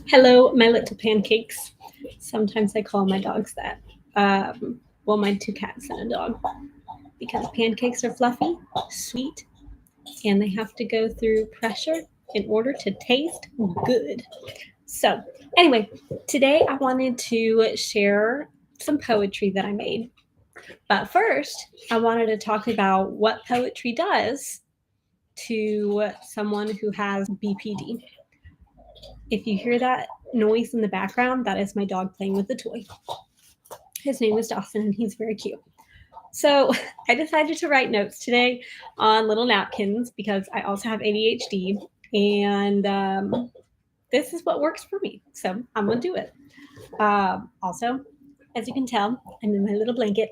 Hello, my little pancakes. Sometimes I call my dogs that. Well, my two cats and a dog. Because pancakes are fluffy, sweet, and they have to go through pressure in order to taste good. So, anyway, today I wanted to share some poetry that I made. But first, I wanted to talk about what poetry does to someone who has BPD. If you hear that noise in the background, that is my dog playing with the toy. His name is Dawson, and he's very cute. So I decided to write notes today on little napkins because I also have ADHD, and this is what works for me. So I'm going to do it. Also, as you can tell, I'm in my little blanket.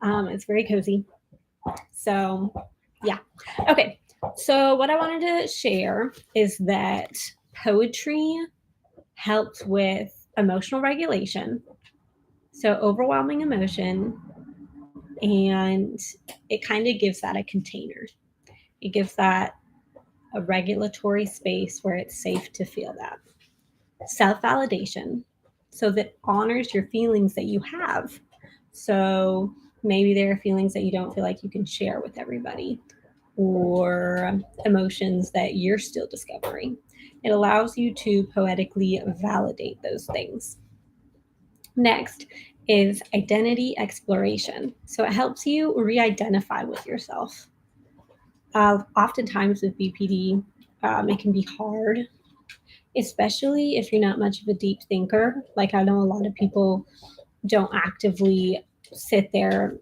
It's very cozy. So, yeah. Okay. So, what I wanted to share is that poetry helps with emotional regulation. So, overwhelming emotion, and it kind of gives that a container. It gives that a regulatory space where it's safe to feel that. Self validation, so that honors your feelings that you have. So maybe there are feelings that you don't feel like you can share with everybody, or emotions that you're still discovering. It allows you to poetically validate those things. Next is identity exploration. So it helps you re identify with yourself. Oftentimes with BPD, it can be hard, especially if you're not much of a deep thinker. Like, I know a lot of people don't actively sit there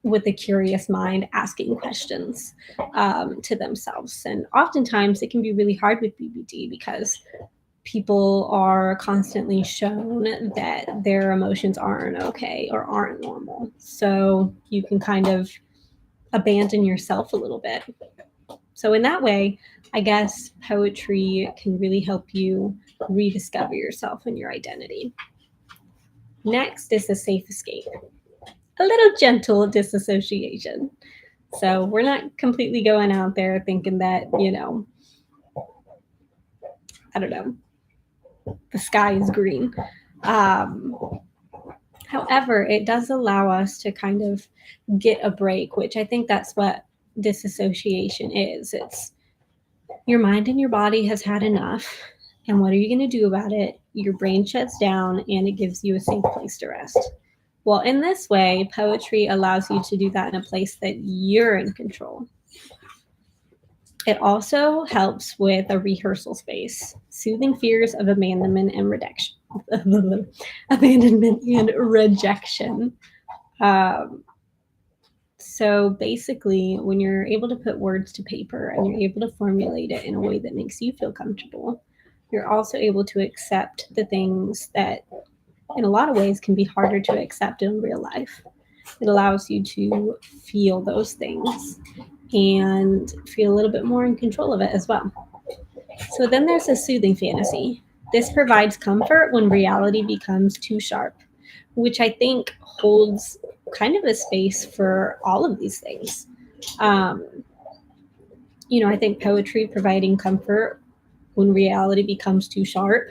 with a curious mind asking questions to themselves. And oftentimes it can be really hard with BPD because people are constantly shown that their emotions aren't okay or aren't normal. So you can kind of abandon yourself a little bit. So, in that way, I guess poetry can really help you rediscover yourself and your identity. Next is a safe escape, a little gentle disassociation. So, we're not completely going out there thinking that, I don't know, the sky is green. Um, However, it does allow us to kind of get a break, which I think that's what disassociation is. It's your mind and your body has had enough. And what are you going to do about it? Your brain shuts down and it gives you a safe place to rest. Well, in this way, poetry allows you to do that in a place that you're in control. It also helps with a rehearsal space, soothing fears of abandonment and rejection. Abandonment and rejection. Um, so basically, when you're able to put words to paper and you're able to formulate it in a way that makes you feel comfortable, you're also able to accept the things that, in a lot of ways, can be harder to accept in real life. It allows you to feel those things and feel a little bit more in control of it as well. So then there's a soothing fantasy. This provides comfort when reality becomes too sharp, which I think holds kind of a space for all of these things. Um, I think poetry providing comfort when reality becomes too sharp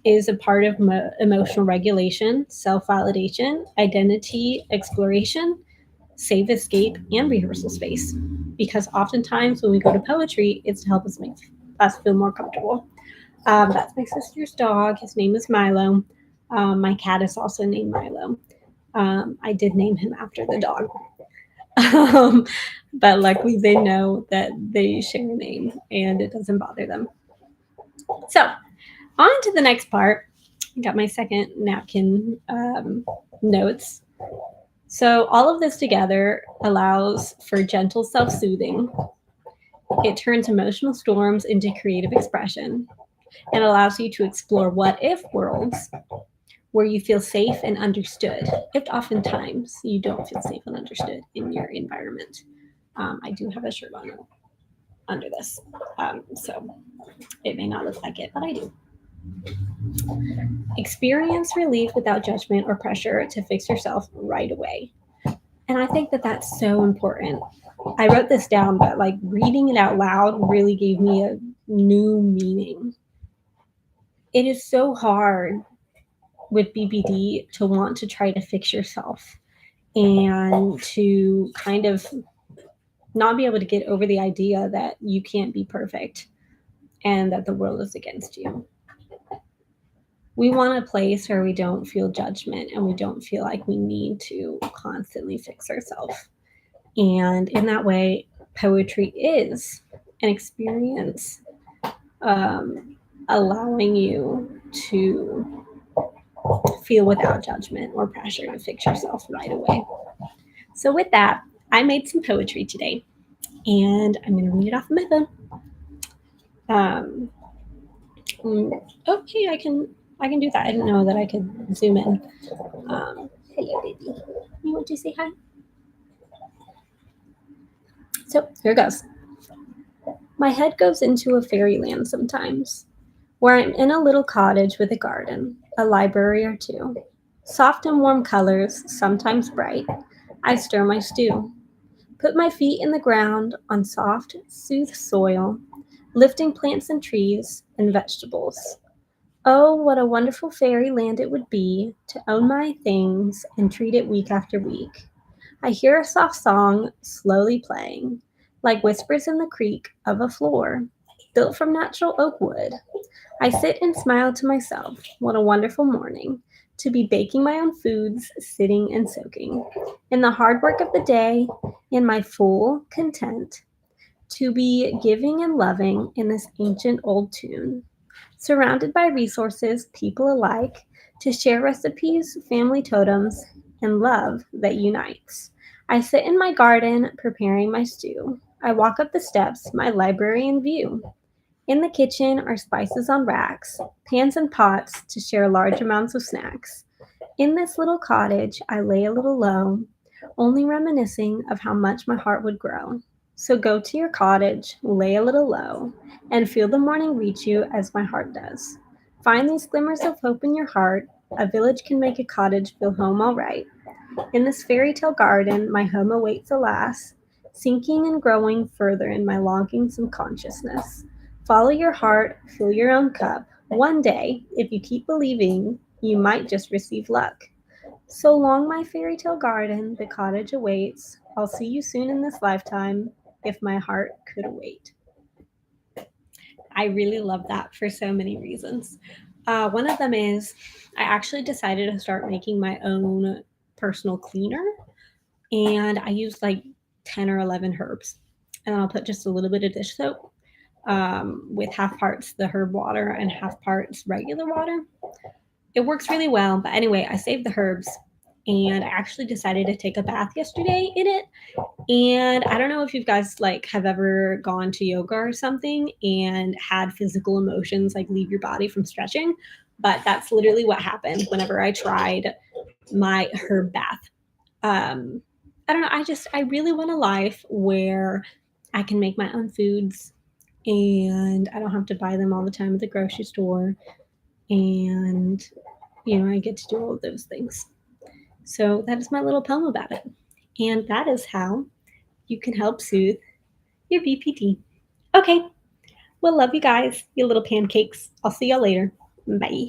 is a part of emotional regulation, self validation, identity exploration, safe escape, and rehearsal space. Because oftentimes when we go to poetry, it's to help us make us feel more comfortable. That's my sister's dog. His name is Milo. My cat is also named Milo. I did name him after the dog. Um, but luckily, they know that they share a name and it doesn't bother them. So, on to the next part. I got my second napkin notes. So, all of this together allows for gentle self soothing. It turns emotional storms into creative expression and allows you to explore what if worlds where you feel safe and understood, if oftentimes you don't feel safe and understood in your environment. I do have a shirt on under this, so it may not look like it, but I do. Experience relief without judgment or pressure to fix yourself right away. And I think that that's so important. I wrote this down, but like reading it out loud really gave me a new meaning. it is so hard with BPD to want to try to fix yourself and to kind of not be able to get over the idea that you can't be perfect and that the world is against you. We want a place where we don't feel judgment and we don't feel like we need to constantly fix ourselves. And in that way, poetry is an experience, um, allowing you to feel without judgment or pressure to fix yourself right away. So, with that, I made some poetry today and I'm going to read it off of my phone. Um, okay, I can do that. I didn't know that I could zoom in. Hello, baby. You want to say hi? So here goes. My head goes into a fairyland sometimes, where I'm in a little cottage with a garden, a library or two. Soft and warm colors, sometimes bright. I stir my stew. Put my feet in the ground on soft, soothed soil, lifting plants and trees and vegetables. Oh, what a wonderful fairyland it would be to own my things and treat it week after week. I hear a soft song slowly playing, like whispers in the creak of a floor, built from natural oak wood. I sit and smile to myself. What a wonderful morning to be baking my own foods, sitting and soaking. In the hard work of the day, in my full content, to be giving and loving in this ancient old tune. Surrounded by resources, people alike, to share recipes, family totems, and love that unites. I sit in my garden preparing my stew. I walk up the steps, my library in view. In the kitchen are spices on racks, pans and pots to share large amounts of snacks. In this little cottage, I lay a little low, only reminiscing of how much my heart would grow. So go to your cottage, lay a little low, and feel the morning reach you as my heart does. Find these glimmers of hope in your heart. A village can make a cottage feel home all right. In this fairy tale garden, my home awaits, alas, sinking and growing further in my longings and consciousness. Follow your heart, fill your own cup. One day, if you keep believing, you might just receive luck. So long, my fairy tale garden, the cottage awaits. I'll see you soon in this lifetime, if my heart could wait. I really love that for so many reasons. One of them is I actually decided to start making my own personal cleaner, and I use like 10 or 11 herbs. And I'll put just a little bit of dish soap, with half parts the herb water and half parts regular water. It works really well. But anyway, I saved the herbs and I actually decided to take a bath yesterday in it. And I don't know if you guys like have ever gone to yoga or something and had physical emotions like leave your body from stretching, but that's literally what happened whenever I tried my herb bath. Um, I don't know. I really want a life where I can make my own foods and I don't have to buy them all the time at the grocery store. And, I get to do all of those things. So that is my little poem about it. And that is how you can help soothe your BPD. Okay. Well, love you guys, you little pancakes. I'll see y'all later. Bye.